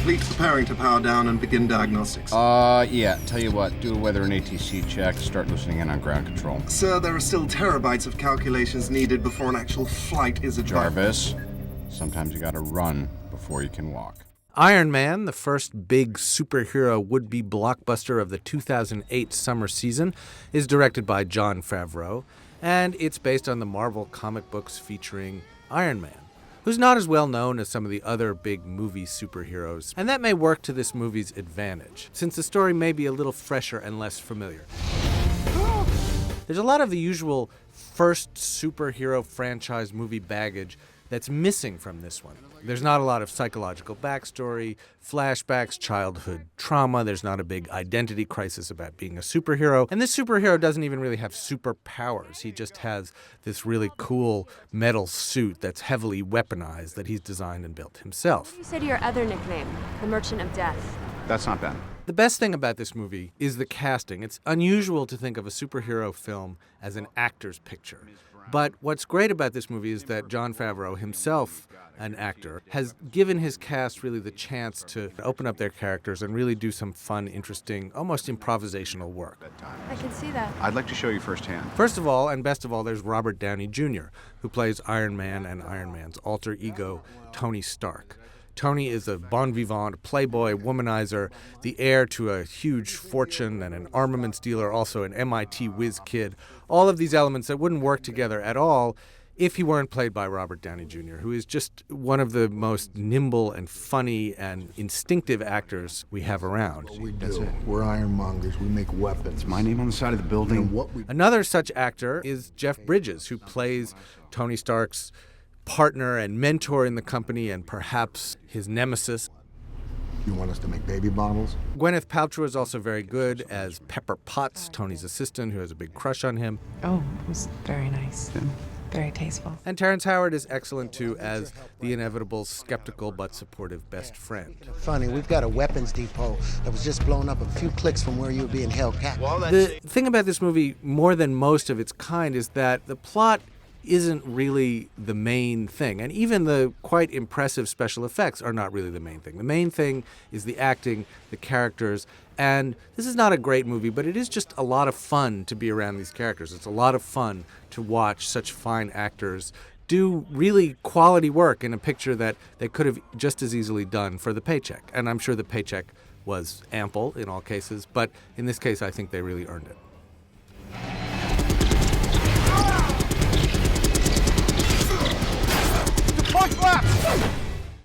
fleet preparing to power down and begin diagnostics. Yeah. Tell you what, do a weather and ATC check, start listening in on ground control. Sir, there are still terabytes of calculations needed before an actual flight is advised. Jarvis, sometimes you gotta run before you can walk. Iron Man, the first big superhero would-be blockbuster of the 2008 summer season, is directed by Jon Favreau, and it's based on the Marvel comic books featuring Iron Man, who's not as well known as some of the other big movie superheroes, and that may work to this movie's advantage, since the story may be a little fresher and less familiar. There's a lot of the usual first superhero franchise movie baggage that's missing from this one. There's not a lot of psychological backstory, flashbacks, childhood trauma. There's not a big identity crisis about being a superhero. And this superhero doesn't even really have superpowers. He just has this really cool metal suit that's heavily weaponized that he's designed and built himself. You said your other nickname, the Merchant of Death. That's not bad. The best thing about this movie is the casting. It's unusual to think of a superhero film as an actor's picture. But what's great about this movie is that Jon Favreau, himself an actor, has given his cast really the chance to open up their characters and really do some fun, interesting, almost improvisational work. I can see that. I'd like to show you firsthand. First of all, and best of all, there's Robert Downey Jr., who plays Iron Man and Iron Man's alter ego, Tony Stark. Tony is a bon vivant, playboy, womanizer, the heir to a huge fortune and an armaments dealer, also an MIT whiz kid. All of these elements that wouldn't work together at all if he weren't played by Robert Downey Jr., who is just one of the most nimble and funny and instinctive actors we have around. We do. We're ironmongers. We make weapons. My name on the side of the building. And what we Another such actor is Jeff Bridges, who plays Tony Stark's partner and mentor in the company and perhaps his nemesis. You want us to make baby bottles? Gwyneth Paltrow is also very good as Pepper Potts, Tony's assistant, who has a big crush on him. Oh, it was very nice. Very tasteful. And Terrence Howard is excellent, too, as the inevitable skeptical but supportive best friend. Funny, we've got a weapons depot that was just blown up a few clicks from where you were being held captive. The thing about this movie, more than most of its kind, is that the plot isn't really the main thing. And even the quite impressive special effects are not really the main thing. The main thing is the acting, the characters, and this is not a great movie, but it is just a lot of fun to be around these characters. It's a lot of fun to watch such fine actors do really quality work in a picture that they could have just as easily done for the paycheck. And I'm sure the paycheck was ample in all cases, but in this case, I think they really earned it. Push left!